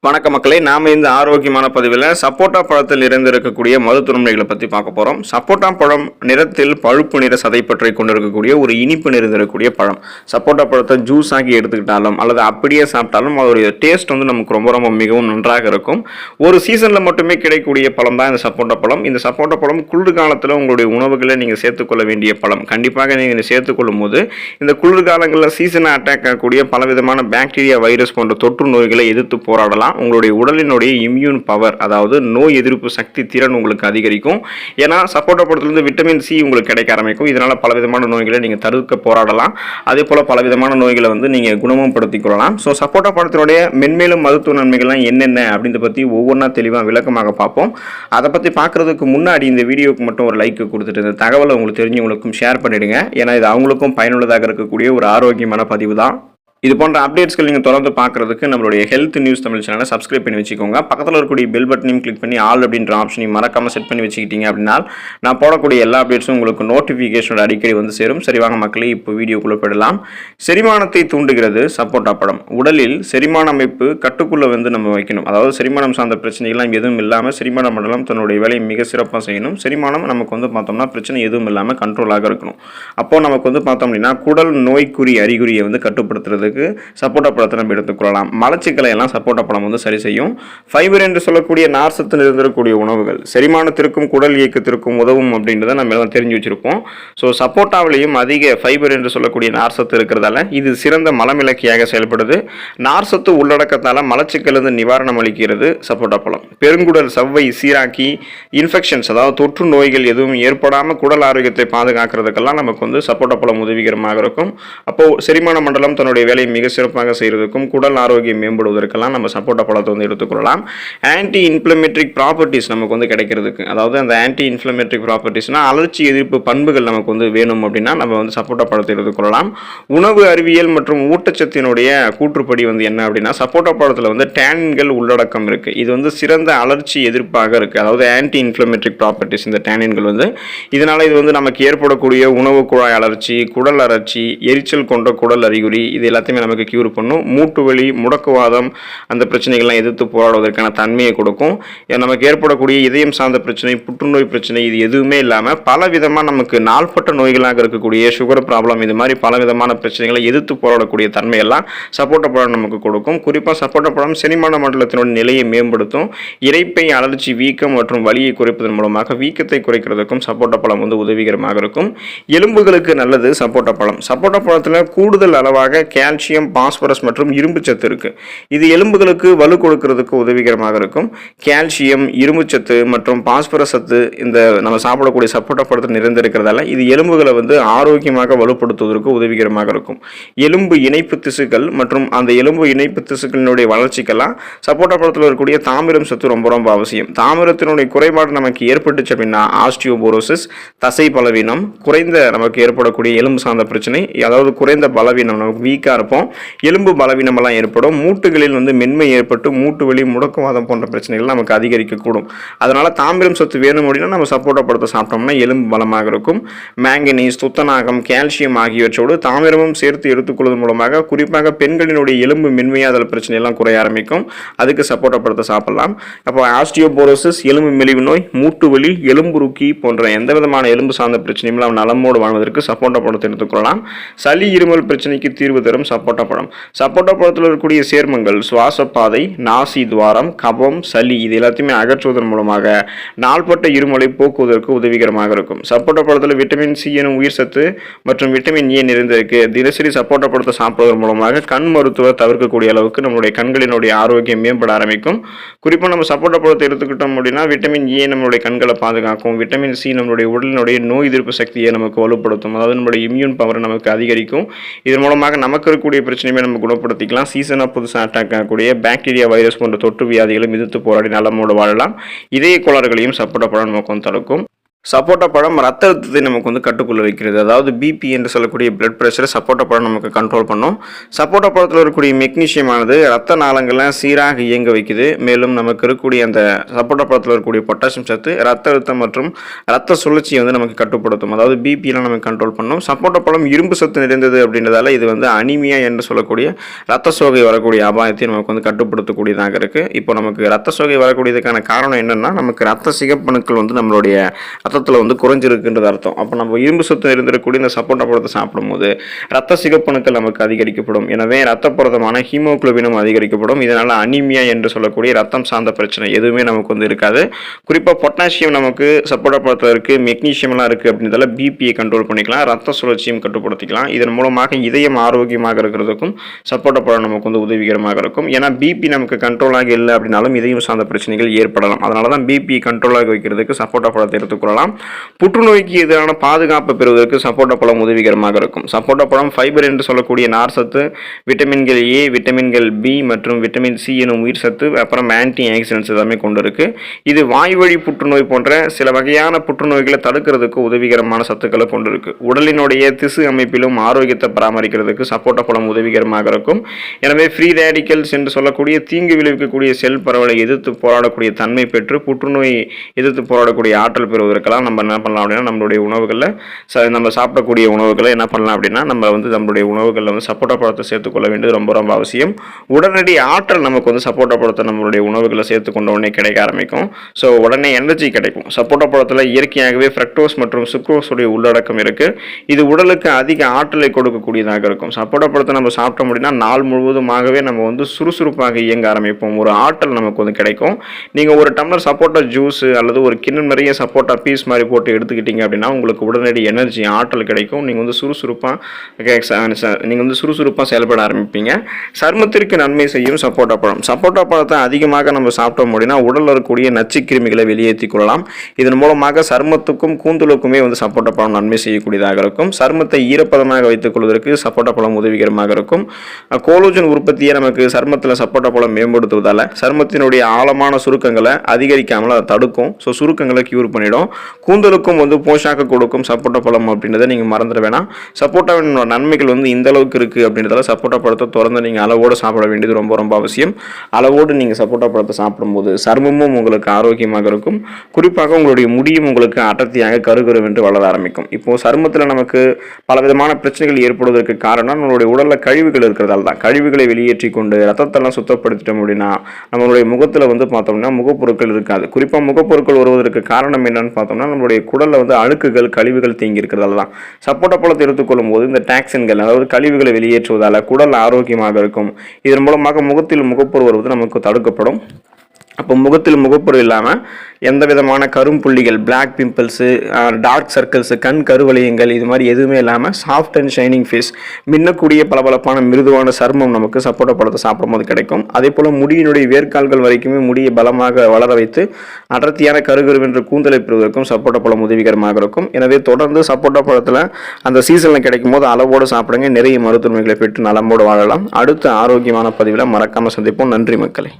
வணக்க மக்களே, நாம இந்த ஆரோக்கியமான பதிவில் சப்போட்டா பழத்தில் நிறைந்திருக்கக்கூடிய மருத்துவமைகளை பற்றி பார்க்க போகிறோம். சப்போட்டா பழம் நிறத்தில் பழுப்பு நிற சதைப்பற்றை கொண்டிருக்கக்கூடிய ஒரு இனிப்பு நிறைந்திருக்கக்கூடிய பழம். சப்போட்டா பழத்தை ஜூஸ் ஆக்கி எடுத்துக்கிட்டாலும் அல்லது அப்படியே சாப்பிட்டாலும் அதோடைய டேஸ்ட் வந்து நமக்கு ரொம்ப ரொம்ப மிகவும் நன்றாக இருக்கும். ஒரு சீசனில் மட்டுமே கிடைக்கக்கூடிய பழம் தான் இந்த சப்போட்டா பழம். இந்த சப்போட்டா பழம் குளிர்காலத்தில் உங்களுடைய உணவுகளை நீங்கள் சேர்த்துக்கொள்ள வேண்டிய பழம். கண்டிப்பாக நீங்கள் சேர்த்துக்கொள்ளும் போது இந்த குளிர்காலங்களில் சீசனை அட்டாக் ஆகக்கூடிய பலவிதமான பாக்டீரியா, வைரஸ் போன்ற தொற்று நோய்களை எதிர்த்து போராடலாம். உங்களுடைய உடலினுடைய இம்யூன் பவர், அதாவது நோய் எதிர்ப்பு சக்தி திறன் உங்களுக்கு அதிகரிக்கும். ஏன்னா சப்போட்டா பழத்திலிருந்து விட்டமின் சி உங்களுக்கு கிடைக்க ஆரம்பிக்கும். இதனால பலவிதமான நோய்களை நீங்கள் தடுக்க போராடலாம். அதே போல பலவிதமான நோய்களை வந்து நீங்கள் குணமும் படுத்திக் கொள்ளலாம். ஸோ சப்போட்டா பழத்தினுடைய மென்மேலும் மருத்துவ நன்மைகள்லாம் என்னென்ன அப்படின்றத பற்றி ஒவ்வொன்றா தெளிவாக விளக்கமாக பார்ப்போம். அதை பற்றி பார்க்கறதுக்கு முன்னாடி இந்த வீடியோக்கு மட்டும் ஒரு லைக் கொடுத்துட்டு இந்த தகவலை உங்களுக்கு தெரிஞ்சவங்களுக்கும் ஷேர் பண்ணிடுங்க. ஏன்னா இது அவங்களுக்கும் பயனுள்ளதாக இருக்கக்கூடிய ஒரு ஆரோக்கியமான பதிவு தான். இது போன்ற அப்டேட்ஸ்கள் நீங்கள் தொடர்ந்து பார்க்குறதுக்கு நம்மளுடைய ஹெல்த் நியூஸ் தமிழ் சேனலை சப்ஸ்கிரைப் பண்ணி வச்சுக்கோங்க. பக்கத்தில் இருக்கக்கூடிய பெல் பட்டனையும் கிளிக் பண்ணி ஆல் அப்படின்ற ஆப்ஷனையும் மறக்காமல் செட் பண்ணி வச்சுக்கிட்டீங்க அப்படின்னா நான் போடக்கூடிய எல்லா அப்டேட்ஸும் உங்களுக்கு நோட்டிஃபிகேஷனோட அடிக்கடி வந்து சேரும். சரிவாங்க மக்களே, இப்போ வீடியோக்குள்ளே போயிடலாம். செரிமானத்தை தூண்டுகிறது சப்போட்டா பழம். உடலில் செரிமான அமைப்பு கட்டுக்குள்ளே வந்து நம்ம வைக்கணும். அதாவது செரிமானம் சார்ந்த பிரச்சனைகள்லாம் எதுவும் இல்லாமல் செரிமான மண்டலம் தன்னுடைய வேலையை மிக சிறப்பாக செய்யணும். செரிமானம் நமக்கு வந்து பார்த்தோம்னா பிரச்சனை எதுவும் இல்லாமல் கண்ட்ரோலாக இருக்கணும். அப்போது நமக்கு வந்து பார்த்தோம் அப்படின்னா குடல் நோய்க்குறி அறிகுறியை வந்து கட்டுப்படுத்துறது சப்போட்டா பழத்தை நம்ம எடுத்துக்கொள்ளலாம். மலச்சிக்கலை எல்லாம் சப்போட்டா பழம் வந்து சரி செய்யும். ஃபைபர் என்று சொல்லக்கூடிய நார்சத்து நிறைந்திருக்கக்கூடிய உணவுகள் செரிமானத்திற்கும் குடல் இயக்கத்திற்கும் உதவும் அப்படின்றத நம்ம எல்லாம் தெரிஞ்சு வச்சிருப்போம். ஸோ சப்போட்டாவிலையும் அதிக ஃபைபர் என்று சொல்லக்கூடிய நார்சத்து இருக்கிறதால இது சிறந்த மலமிளக்கியாக செயல்படுது. நார்சத்து உள்ளடக்கத்தால் மலச்சிக்கல் இருந்து நிவாரணம் அளிக்கிறது சப்போட்டா பழம். பெருங்குடல் சவ்வை சீராக்கி இன்ஃபெக்ஷன்ஸ், அதாவது தொற்று நோய்கள் எதுவும் ஏற்படாமல் குடல் ஆரோக்கியத்தை பாதுகாக்கிறதுக்கெல்லாம் நமக்கு வந்து சப்போட்டா பழம் உதவிகரமாக இருக்கும். அப்போ செரிமான மண்டலம் தன்னுடைய வேலை மிக சிறப்பாக செய்வதற்கும் குடல் ஆரோக்கியம் மேம்படுவதற்கெல்லாம் நம்ம சப்போட்டா பழத்தை வந்து எடுத்துக்கொள்ளலாம். ஆன்டி இன்ஃப்ளமேட்டரி ப்ராப்பர்ட்டிஸ் நமக்கு வந்து கிடைக்கிறதுக்கு, அதாவது அந்த ஆன்டி இன்ஃப்ளமேட்டரி ப்ராப்பர்ட்டிஸ்னா அலர்ச்சி எதிர்ப்பு பண்புகள் நமக்கு வந்து வேணும் அப்படின்னா நம்ம வந்து சப்போட்டா பழத்தை எடுத்துக்கொள்ளலாம். உணவு அறிவியல் மற்றும் ஊட்டச்சத்தினுடைய கூற்றுப்படி வந்து என்ன அப்படின்னா சப்போட்டா பழத்தில் வந்து டேனின்கள் உள்ளடக்கம் இருக்குது. இது வந்து சிறந்த அலர்ச்சி எதிர்ப்பாக இருக்குது. அதாவது ஆன்டி இன்ஃப்ளமேட்டரி ப்ராப்பர்ட்டிஸ் இந்த டேனின்கள் வந்து இதனால் இது வந்து நமக்கு ஏற்படக்கூடிய உணவு குழாய் அலர்ச்சி, குடல் அலர்ச்சி, எரிச்சல் கொண்ட குடல் அறிகுறி இது எல்லாத்தையுமே நமக்கு கியூர் பண்ணும். மூட்டு வலி, முடக்குவாதம் அந்த பிரச்சனைகள்லாம் எதிர்த்து போராடுவதற்கான தன்மையை கொடுக்கும். நமக்கு ஏற்படக்கூடிய இதயம் சார்ந்த பிரச்சனை, புற்றுநோய் பிரச்சனை இது எதுவுமே இல்லாமல் பல விதமாக நமக்கு நாள்பட்ட நோய்களாக இருக்கக்கூடிய சுகர் ப்ராப்ளம் இது மாதிரி பல விதமான பிரச்சனைகளை எதிர்த்து போராடக்கூடிய தன்மையெல்லாம் சப்போட்டா பழம் நமக்கு கொடுக்கும். குறிப்பாக சப்போட்டா பழம் செரிமான மண்டலத்தினுடைய நிலையை மேம்படுத்தும். இரைப்பை அலர்ச்சி, வீக்கம் மற்றும் வலியை குறைப்பதன் மூலமாக வீக்கத்தை குறைக்கிறதுக்கும் சப்போட்டா பழம் வந்து உதவிகரமாக இருக்கும். எலும்புகளுக்கு நல்லது சப்போட்டா பழம். சப்போட்டா பழத்தில் கூடுதல் அளவாக கால்சியம், பாஸ்பரஸ் மற்றும் இரும்பு சத்து இருக்கு. இது எலும்புகளுக்கு வலு கொடுக்கிறதுக்கு உதவிகரமாக இருக்கும். கால்சியம், இரும்பு சத்து மற்றும் பாஸ்பரஸ் சத்து இந்த நம்ம சாப்பிடக்கூடிய சப்போட்டா பழத்தில் நிறைந்திருக்கிறதால இது எலும்புகளை வந்து ஆரோக்கியமாக வலுப்படுத்துவதற்கு உதவிகரமாக இருக்கும். எலும்பு இணைப்பு திசுக்கள் மற்றும் அந்த எலும்பு இணைப்பு திசுக்களினுடைய வளர்ச்சிக்கெல்லாம் சப்போட்டா பழத்தில் இருக்கக்கூடிய தாமிரம் சத்து ரொம்ப ரொம்ப அவசியம். தாமிரத்தினுடைய குறைபாடு நமக்கு ஏற்பட்டுச்சு அப்படின்னா ஆஸ்டியோபோரோசிஸ், தசை பலவீனம், குறைந்த நமக்கு ஏற்படக்கூடிய எலும்பு சார்ந்த பிரச்சனை, அதாவது குறைந்த பலவீனம், நமக்கு வீக்காக இருப்போம், எலும்பு பலவீனமெல்லாம் ஏற்படும், மூட்டுகளில் வந்து மென்மை ஏற்பட்டு மூட்டு வலி, முடக்குவாதம் போன்ற பிரச்சனைகள் நமக்கு அதிகரிக்கக்கூடும். அதனால தாமிரம் சத்து வேணும் அப்படின்னா நம்ம சப்போட்டா பழத்தை சாப்பிட்டோம்னா எலும்பு பலமாக இருக்கும். மேங்கனீஸ், துத்தநாகம், கால்சியம் ஆகியவற்றோடு தாமிரமும் சேர்த்து எடுத்துக்கொள்வதன் மூலமாக குறிப்பாக பெண்களினுடைய எலும்பு மென்மையாதல் பிரச்சனை எல்லாம் குறைய ஆரம்பிக்கும். அதுக்கு சப்போட்டா பழத்தை சாப்பிடலாம். அப்போ ஆஸ்டியோபோரோசிஸ், எலும்பு மெலிவு நோய், மூட்டு வலி, எலும்புருக்கி போன்ற எந்த விதமான எலும்பு சார்ந்த பிரச்சனையும் நலமோடு வாழ்வதற்கு சப்போட்டா பழத்தை எடுத்துக்கொள்ளலாம். சளி, இருமல் பிரச்சனைக்கு தீர்வு தரும் சப்போட்டா பழம். சப்போட்டா பழத்தில் இருக்கக்கூடிய சேர்மங்கள் சுவாச பாதை, நாசி துவாரம், கபம், சளி இது எல்லாத்தையுமே அகற்றுவதன் மூலமாக நாள்பட்ட இருமலை போக்குவதற்கு உதவிகரமாக இருக்கும். சப்போட்டா பழத்தில் விட்டமின் சி எனும் உயிர் சத்து மற்றும் விட்டமின் ஏ நிறைந்திருக்கு. தினசரி சப்போட்டா பழத்தை சாப்பிடுவதன் மூலமாக கண் மருத்துவ தவிர்க்கக்கூடிய அளவுக்கு நம்மளுடைய கண்களினுடைய ஆரோக்கியம் மேம்பட ஆரம்பிக்கும். குறிப்பாக நம்ம சப்போட்டா பழத்தை எடுத்துக்கிட்டோம் அப்படின்னா விட்டமின் ஏ நம்மளுடைய கண்களை பாதுகாக்கும். விட்டமின் சி நம்மளுடைய உடலினுடைய நோய் எதிர்ப்பு சக்தியை நமக்கு வலுப்படுத்தும். அதாவது நம்மளுடைய இம்யூன் பவர் நமக்கு அதிகரிக்கும். இதன் மூலமாக நமக்கு இருக்கக்கூடிய பிரச்சனையுமே நம்ம குணப்படுத்திக்கலாம். சீசனாக புதுசாக அட்டாக் ஆகக்கூடிய பாக்டீரியா, வைரஸ் போன்ற தொற்று வியாதிகளும் எதிர்த்து போராடி நலமோடு வாழலாம். இதய கோளாறுகளையும் சப்போட்டா பழம் நமக்கு தடுக்கும். சப்போட்டா பழம் ரத்த அழுத்தத்தை நமக்கு வந்து கட்டுக்குள்ள வைக்கிறது. அதாவது பிபி என்று சொல்லக்கூடிய பிளட் பிரஷரை சப்போட்டா பழம் நமக்கு கண்ட்ரோல் பண்ணும். சப்போட்டா பழத்தில் இருக்கக்கூடிய மெக்னீசியம் ஆனது ரத்த நாளங்களை சீராக இயங்க வைக்குது. மேலும் நமக்கு இருக்கக்கூடிய அந்த சப்போட்டா பழத்தில் இருக்கக்கூடிய பொட்டாசியம் சத்து ரத்த அழுத்தம் மற்றும் ரத்த சுழற்சியை வந்து நமக்கு கட்டுப்படுத்தும். அதாவது பிபியெல்லாம் நமக்கு கண்ட்ரோல் பண்ணும். சப்போட்டா பழம் இரும்பு சத்து நிறைந்தது அப்படின்றதால இது வந்து அனிமியா என்று சொல்லக்கூடிய ரத்த சோகை வரக்கூடிய அபாயத்தை நமக்கு வந்து கட்டுப்படுத்தக்கூடியதாக இருக்குது. இப்போ நமக்கு ரத்த சோகை வரக்கூடியதுக்கான காரணம் என்னென்னா, நமக்கு ரத்த சிகப்பணுக்கள் வந்து நம்மளுடைய ரத்தத்தில் வந்து குறைஞ்சிருக்குன்றது அர்த்தம். அப்போ நம்ம இரும்பு சத்து இருந்திருக்கக்கூடிய இந்த சப்போட்டா பழத்தை சாப்பிடும்போது ரத்த சிகப்பணுக்கள் நமக்கு அதிகரிக்கப்படும். எனவே ரத்த புரதமான ஹீமோகுளோபினும் அதிகரிக்கப்படும். இதனால் அனீமியா என்று சொல்லக்கூடிய ரத்தம் சார்ந்த பிரச்சனை எதுவுமே நமக்கு வந்து இருக்காது. குறிப்பாக பொட்டாசியம் நமக்கு சப்போட்டா பழத்தில் இருக்குது, மெக்னீசியம்லாம் இருக்குது அப்படின்றதால பிபியை கண்ட்ரோல் பண்ணிக்கலாம், ரத்த சுழற்சியும் கட்டுப்படுத்திக்கலாம். இதன் மூலமாக இதயம் ஆரோக்கியமாக இருக்கிறதுக்கும் சப்போட்டா பழம் நமக்கு வந்து உதவிகரமாக இருக்கும். ஏன்னா பிபி நமக்கு கண்ட்ரோலாக இல்லை அப்படின்னாலும் இதயம் சார்ந்த பிரச்சனைகள் ஏற்படலாம். அதனால தான் பிபி கண்ட்ரோலாக வைக்கிறதுக்கு சப்போட்டா பழத்தை எடுத்துக்கொள்ளலாம். புற்றுநோய்க்கு எதிரான பாதுகாப்பு பெறுவதற்கு சப்போட்டா பழம் உதவிகரமாக இருக்கும். சப்போட்டா பழம் ஃபைபர் என்று சொல்லக்கூடிய நார் சத்து, விட்டமின்கள் ஏ, விட்டமின்கள் பி மற்றும் விட்டமின் சி எனும் உயிர் சத்து, அப்புறம் ஆன்டி ஆக்சிடென்ட்ஸ் எல்லாமே கொண்டு இருக்கு. இது வாய்வழி புற்றுநோய் போன்ற சில வகையான புற்றுநோய்களை தடுக்கிறதுக்கு உதவிகரமான சத்துக்களை கொண்டு இருக்கு. உடலினுடைய திசு அமைப்பிலும் ஆரோக்கியத்தை பராமரிக்கிறதுக்கு சப்போட்டா பழம் உதவிகரமாக இருக்கும். எனவே ஃப்ரீ ரேடிக்கல்ஸ் என்று சொல்லக்கூடிய தீங்கு விளைவிக்கக்கூடிய செல் பரவலை எதிர்த்து போராடக்கூடிய தன்மை பெற்று புற்றுநோய் எதிர்த்து போராடக்கூடிய ஆற்றல் பெறுவதற்கெல்லாம் நம்ம என்ன பண்ணலாம் அப்படின்னா, நம்மளுடைய உணவுகளில் நம்ம சாப்பிடக்கூடிய உணவுகளை என்ன பண்ணலாம் அப்படின்னா, நம்ம வந்து நம்மளுடைய உணவுகளில் வந்து சப்போட்டா பழத்தை சேர்த்துக்கொள்ள வேண்டியது ரொம்ப ரொம்ப அவசியம். உடனடி ஆற்றல் நமக்கு வந்து சப்போட்டா பழத்தை நம்மளுடைய உணவுகளை சேர்த்துக்கொண்ட உடனே கிடைக்க ஆரம்பிக்கும். ஸோ உடனே எனர்ஜி கிடைக்கும். சப்போட்டா பழத்தில் இயற்கையாகவே ஃப்ரக்டோஸ் மற்றும் சுக்ரோஸுடைய உள்ளடக்கம் இருக்குது. இது உடலுக்கு அதிக ஆற்றலை கொடுக்கக்கூடியதாக இருக்கும். சப்போட்டா பழத்தை நம்ம சாப்பிட்டோம் அப்படின்னா நாள் முழுவதுமாகவே நம்ம வந்து சுறுசுறுப்பாக இயங்க ஆரம்பிப்போம். ஒரு ஆற்றல் நமக்கு வந்து கிடைக்கும். நீங்கள் ஒரு டம்ளர் சப்போட்டா ஜூஸ் அல்லது ஒரு கிண்ணம் நிறைய சப்போட்டா பீஸ் மாதிரி போட்டு எடுத்துக்கிட்டீங்க அப்படின்னா உங்களுக்கு உடனடி எனர்ஜி ஆற்றல் கிடைக்கும். நீங்கள் வந்து சுறுசுறுப்பாக செயல்பட ஆரம்பிப்பீங்க. சருமத்திற்கு நன்மை செய்யும் சப்போட்டா பழம். சப்போட்டா பழத்தை அதிகமாக நம்ம சாப்பிட்டோம் அப்படின்னா உடலில் இருக்கக்கூடிய நச்சு கிருமிகளை வெளியேற்றி கொள்ளலாம். இதன் மூலமாக சருமத்துக்கும் கூந்தலுக்குமே வந்து சப்போட்டா பழம் நன்மை செய்யக்கூடியதாக இருக்கும். சருமத்தை ஈரப்பதமாக வைத்துக் கொள்வதற்கு சப்போட்டா பழம் உதவிகரமாக இருக்கும். கோலோஜன் உற்பத்தியை நமக்கு சருமத்தில் சப்போட்டா பழம் மேம்படுத்துவதால் சருமத்தினுடைய ஆழமான சுருக்கங்களை அதிகரிக்காமல் அதை தடுக்கும். ஸோ சுருக்கங்களை கியூர் பண்ணிடும். கூந்தலுக்கும் வந்து போஷாக்க கொடுக்கும் சப்போட்டா பழம் அப்படின்றத நீங்கள் மறந்துட வேணாம். சப்போட்டாவின் நன்மைகள் வந்து இந்த அளவுக்கு இருக்குது அப்படின்றதால சப்போட்டா பழத்தை தொடர்ந்து நீங்கள் அளவோடு சாப்பிட வேண்டியது ரொம்ப ரொம்ப அவசியம். அளவோடு நீங்கள் சப்போட்டா பழத்தை சாப்பிடும்போது சருமமும் உங்களுக்கு ஆரோக்கியமாக இருக்கும். குறிப்பாக உங்களுடைய முடியும் உங்களுக்கு அடர்த்தியாக கருகருவென்று வளர ஆரம்பிக்கும். இப்போது சருமத்தில் நமக்கு பலவிதமான பிரச்சனைகள் ஏற்படுவதற்கு காரணம் நம்மளுடைய உடலில் கழிவுகள் இருக்கிறதால தான். கழிவுகளை வெளியேற்றி கொண்டு ரத்தத்தெல்லாம் சுத்தப்படுத்திட்டோம் அப்படின்னா நம்மளுடைய முகத்தில் வந்து பார்த்தோம்னா முகப்பொருட்கள் இருக்காது. குறிப்பாக முகப்பொருட்கள் வருவதற்கு காரணம் என்னன்னு பார்த்தோம்னா நம்மளுடைய குடலில் வந்து அழுக்குகள் கழிவுகள் தேங்கி இருக்கிறதால தான். சப்போட்டா பழத்தை எடுத்துக்கொள்ளும் போது இந்த டாக்சின்கள் அதாவது கழிவுகளை வெளியேற்றுவதால் குடல் ஆரோக்கியமாக இருக்கும். இதன் மூலமாக முகத்தில் முகப்பொரு வருவது நமக்கு தடுக்கப்படும். அப்போ முகத்தில் முகப்பொரு இல்லாமல் எந்த விதமான கரும்புள்ளிகள், பிளாக் பிம்பிள்ஸு, டார்க் சர்க்கிள்ஸு, கண் கருவளையங்கள் இது மாதிரி எதுவுமே இல்லாமல் சாஃப்ட் அண்ட் ஷைனிங் ஃபேஸ், மின்னக்கூடிய பளபளப்பான மிருதுவான சருமம் நமக்கு சப்போட்டா பழத்தை சாப்பிடும்போது கிடைக்கும். அதே போல் முடியினுடைய வேர்க்கால்கள் வரைக்குமே முடியை பலமாக வளர வைத்து அடர்த்தியான கருகருவென்ற கூந்தலை பெறுவதற்கும் சப்போட்டா பழம் உதவிகரமாக இருக்கும். எனவே தொடர்ந்து சப்போட்டா பழத்தில் அந்த சீசனில் கிடைக்கும் போது அளவோடு சாப்பிடுங்க. நிறைய மருத்துவமைகளை பெற்று நலமோடு வாழலாம். அடுத்த ஆரோக்கியமான பதிவில் மறக்காமல் சந்திப்போம். நன்றி மக்களே.